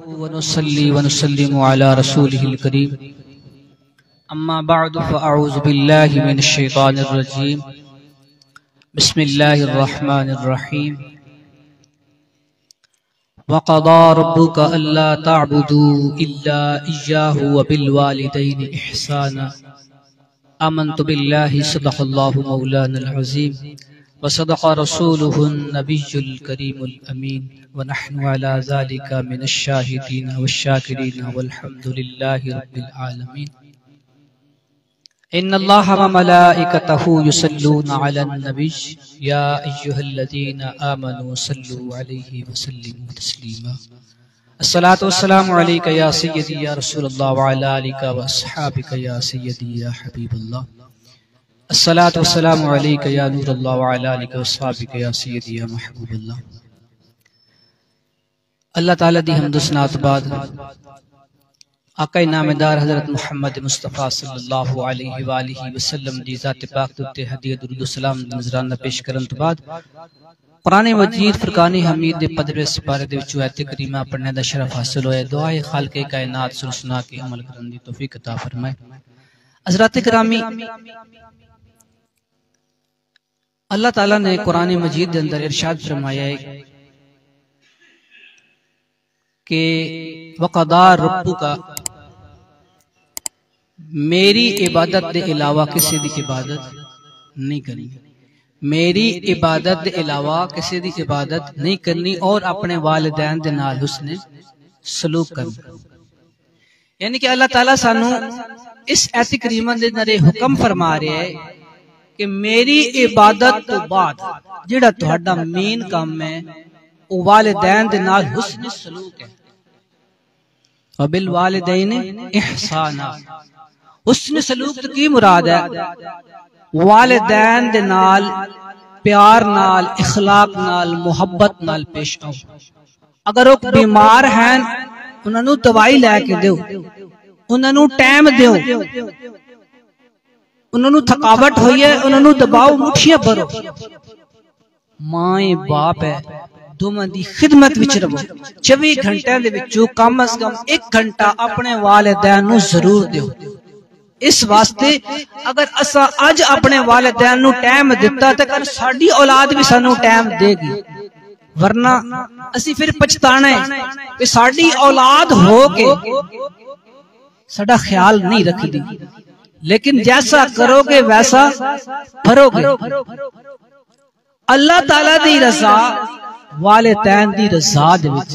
व नुसल्ली व नुसल्लिमु अला रसूलिहिल करीम। अम्मा बअद फ़अऊज़ु बिल्लाहि मिनश शैतानिर रजीम। बिस्मिल्लाहिर रहमानिर रहीम। व क़ज़ा रब्बुका अल्ला तअबुदू इल्ला इय्याहु व बिल वालिदैनि इहसाना। आमन्तु बिल्लाहि सदक़ल्लाहु मौलानल अज़ीम व सदक़ रसूलुहुन नबियुल करीमुल अमीन व नहनु अला ज़ालिका मिनश शाहिदीन वश्शाकिरीन वल्हम्दुलिल्लाहि रब्बिल आलमीन। इन्नल्लाह व मलाइकतहु युसल्लूना अलन नबी या अय्युहल्लज़ीना आमनू सल्लु अलैहि व सल्लिमू तस्लीमा। अस्सलातु वस्सलामु अलैका या सय्यदी या रसूलल्लाह व अला आलिका व अस्हाबिका या सय्यदी या हबीबल्लाह। अस्सलातु वस्सलामु अलैका या नूरल्लाह व अला आलिका व अस्हाबिका या सय्यदी या महबूबल्लाह। अल्लाह ताला दी हम्द सनात बाद आका नामेदार हज़रत मुहम्मद मुस्तफ़ा सल्लल्लाहु अलैहि व आलिहि वसल्लम दी ज़ात पाक ते हदीयत दुरूद सलाम नजराना पेश करन तो बाद कुरान मजीद फुरकान हमीद दे 15वें सिपारे दे विचों आयत करीमा पढ़ने दा शरफ हासिल होया। दुआ है खालिक कायनात सुन सुना के अमल करन दी तौफीक अता फरमाए। हज़रात किरामी, अल्लाह ताला ने कुरान मजीद के अंदर इरशाद फरमाया है कि वक़ज़ा रब्बुका, मेरी इबादत के अलावा किसी की इबादत नहीं करनी, मेरी इबादत के अलावा किसी की इबादत नहीं करनी और अपने वालिदैन दे नाल हुस्ने सलूक करना। यानी कि अल्लाह ताला सानू इस आयत करीमा दे अंदर हुक्म फरमा रहा है कि मेरी इबादत तो बाद जिहड़ा तुहाडा मेन काम है वो वालिदैन दे नाल हुस्न सलूक है। व बिल वालिदैनि इहसाना। हुस्न सलूक तो की मुराद है? वालिदैन दे नाल प्यार नाल, इखलाक नाल, मुहब्बत नाल पेश आओ। अगर वो बीमार हैं उन्होंने दवाई लैके दो, उन्होंने टाइम दो, उन्होंने थकावट हुई है उन्होंने दबाओ, मुठियां भरो। माए बाप है दोवां दी खिदमत विच रहो। 24 घंटिया दे विचों कम अज कम 1 घंटा अपने वालिदैन नूं जरूर दो। इस वास्ते अगर असा अज अपने वालिदैन नूं टाइम दिता तो कल साडी औलाद भी सानू टाइम देगी, वरना असी फिर पछताना है कि साडी औलाद हो के साडा ख्याल नहीं रखती। लेकिन जैसा करोगे वैसा भरोगे। अल्लाह ताला दी रजा वालिदैन दी रजा दे विच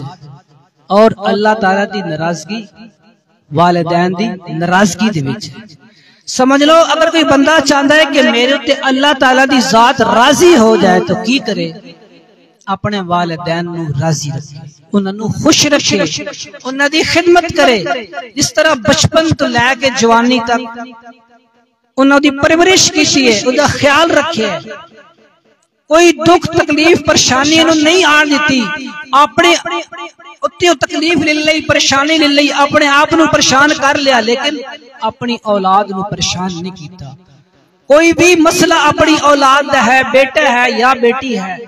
और अल्लाह ताला दी नाराजगी वालिदैन दी नाराजगी दे विच। समझ लो अगर कोई बंदा चाहता है कि मेरे उत्ते अल्लाह ताला दी जात राजी हो जाए तो की करे? अपने वालिदैन नूं राजी रखे, उन्होंने खुश रखे, उन्हां दी खिदमत करे। जिस तरह बचपन तो लैके जवानी तक उन्हां दी परवरिश की है, उनका ख्याल रखे, कोई दुख तकलीफ परेशानी नहीं आन दी। अपने उत्ते तकलीफ ले ली, परेशानी ले ली, अपने आप नूं परेशान कर लिया, लेकिन अपनी औलाद नूं परेशान नहीं किया। कोई भी मसला अपनी औलाद दा है, बेटा है या बेटी है,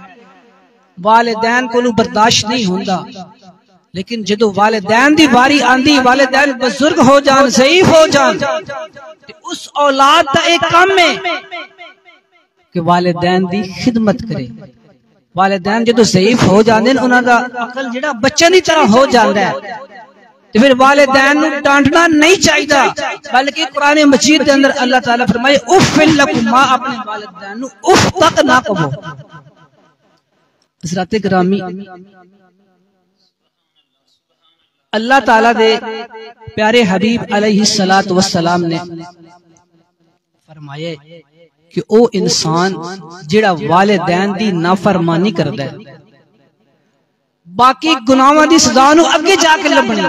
वालिदैन को बर्दाश्त नहीं होता। लेकिन जदों वालिदैन दी वारी आंदी, वालिदैन बुजुर्ग हो जान, ज़ईफ हो जान, उस औलाद का एक काम है कि वालिदैन दी खिदमत करे। वालिदैन जदों ज़ईफ हो जाते हैं उन्हां दा अकल जिहड़ा बच्चों की तरह हो जाता है, तो फिर वालिदैन नूं डांटना नहीं चाहिए, बल्कि कुरान मजीद के अंदर अल्लाह ताला फरमाए उफ़्फ़िल लकुमा, अपने वालिदैन नूं उफ़ तक ना कहो। हज़रात गिरामी, अल्लाह ताला दे प्यारे हबीब अलैहिस्सलातु वस्सलाम ने फरमाया कि ओ इंसान जिहड़ा वालिदैन दी नाफरमानी करदा है, बाकी गुनाहां दी सज़ा नूं अगे जाके लभणी,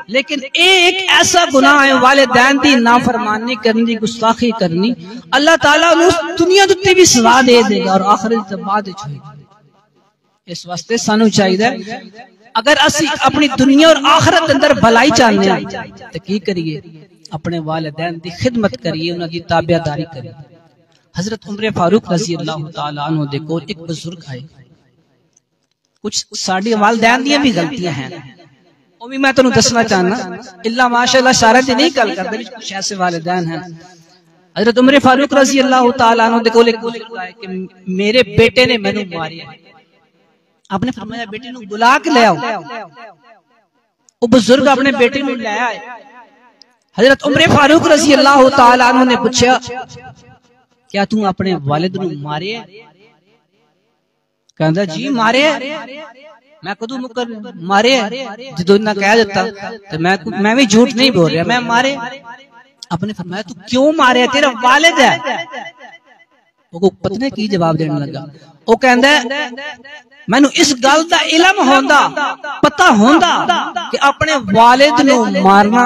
लेकिन एक ऐसा गुनाह है वालिदैन दी नाफरमानी करनी, दी गुस्ताखी करनी, अल्लाह ताला उस दुनिया दे उत्ते भी सज़ा दे देगा और आखिरत दे बाद विच होएगी। इस वास्ते सानू चाहिए अगर असी अपनी दुनिया और आखिरत अंदर भलाई चाहते हैं तो की करिए? अपने वालिदैन दी खिदमत करिए, उन्हां दी ताबेदारी करिए। हजरत उमर फारूक रज़ी अल्लाह तआला अन्हु दे कोल एक बुजुर्ग आए। कुछ साडी वालिदैन दी भी गलतियां हैं, वो भी मैं तुहानू दसना चाहना, इल्ला माशाअल्लाह सारे दी नहीं गल करदे, कुछ ऐसे वालिदैन हैं। हजरत उमर फारूक रजी अल्लाह तआला अन्हु दे कोल एक बुजुर्ग आए कि मेरे बेटे ने मैनू मारिया। आपने फरमाया बेटे नू बुला के ले आओ। वो बुजुर्ग अपने बेटे नू ले आए। हजरत उमर फारूक रजी अल्लाह तआला अन्हु ने पूछा, क्या तू अपने वालिद नू मारे? कहंदा जी मारे, मैं कदू मुकर मारे? जो इन्हें कह दिता तो मैं भी झूठ नहीं बोल रहा, मैं मारे। आपने फरमाया तू क्यों मारे, तेरा वालिद है। वो पत्नी की जवाब देने लगा, वो कहंदा मैनू इस गल दा इल्म होंदा, पता होंदा कि अपने वालिद नू मारना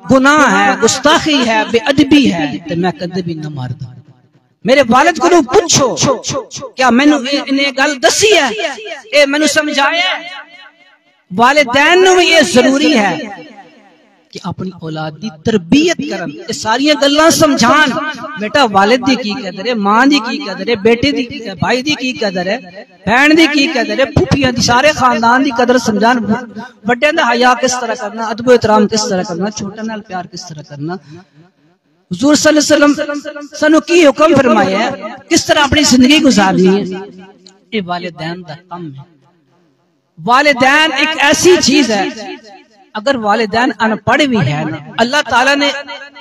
गुनाह है, गुस्ताखी है, बेअदबी है, तो मैं कदे भी ना मारदा। मेरे वालिद को पूछो क्या मैनू इन्हें गल दसी है, ए मैनू समझाया। वालिदैन नू भी ये जरूरी है कि अपनी औलाद की तरबियत करन, ये सारियां गल्लां समझान। बेटा वालिद दी की कदर है, मां दी की कदर है, बेटे दी की, भाई दी की कदर है, बहन दी की कदर है, फूफियां दी, सारे खानदान दी कदर समझान। बड़े दा हया किस तरह करना, अदब एहतराम किस तरह करना, छोटे नाल प्यार किस तरह करना। हुजूर सल्लल्लाहु अलैहि वसल्लम सानू की हुक्म फरमाया है, किस तरह अपनी जिंदगी गुजारनी है, ये वालिदैन दा काम है। वालिदैन एक ऐसी चीज है, अगर वालिदैन अनपढ़ भी है ना, अल्लाह ताला ने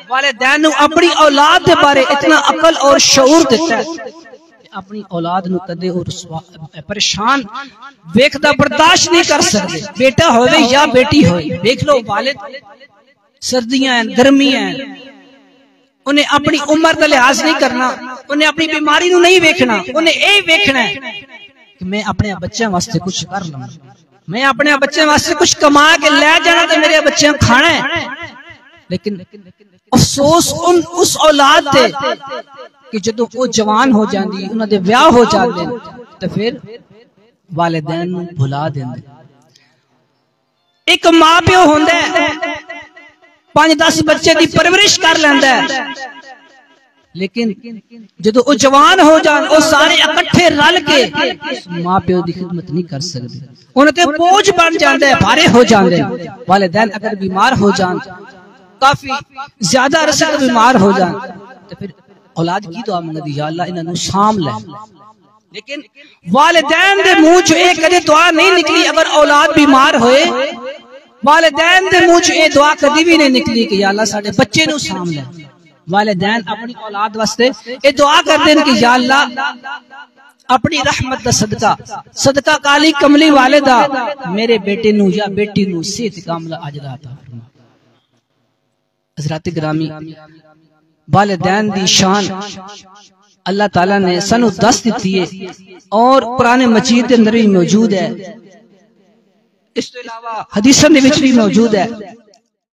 वालिदैन नू अपनी औलाद के बारे इतना अकल और शऊर दिता है, अपनी औलाद नू कदे और परेशान वेखदा बर्दाश्त नहीं कर सकते। बेटा होवे या बेटी होवे, देख लो वालिद सर्दियां हैं, गर्मियां हैं, उन्हें अपनी उम्र का लिहाज नहीं करना, उन्हें अपनी बीमारी नू नहीं वेखना, उन्हें यही वेखना है कि मैं अपने बच्चों वास्ते कुछ कर लूं, मैं अपने बच्चों वास्ते कुछ कमा के ले जाना तो मेरे बच्चे खाना है। लेकिन अफसोस उस औलाद ते कि जदों वो जवान हो जाती, उन्होंने ब्याह हो जाते तो फिर वालिदैन नू भुला देंदे। एक मां प्यो होंदा है, 5-10 बच्चे की परवरिश कर लेंदा है, लेकिन जदों वो जवान हो जान, वो सारे इकट्ठे रल के उस मां प्यो की खिदमत नहीं कर सकते, उन्हें ते बोझ बन जाते हैं, भारे हो जाते हैं। वालिदैन अगर बीमार हो जान, काफी ज्यादा अरसे तक बीमार हो जान, तो फिर औलाद की दुआ मंगदी, या अल्लाह इन्हां नू साम ले। लेकिन वालिदैन दे मुंह चों ये कदे दुआ नहीं निकली अगर औलाद बीमार होए, वालिदैन दे मुंह चों ये दुआ कदी भी नहीं निकली कि या अल्लाह साडे बच्चे नू साम ले। वालिदैन अपनी औलाद वास्ते ये दुआ करते हैं कि या अल्लाह अपनी रहमत दा सदका, सदका काली कमली वालिदा मेरे बेटे नू या बेटी नू सेहत कामला अजर अता फरमा। हज़रात गिरामी, वालिदैन दी शान अल्लाह ताला ने सानू दस दी है और कुरान मजीद के अंदर भी मौजूद है, इस तो इलावा हदीसां दे विच भी मौजूद है।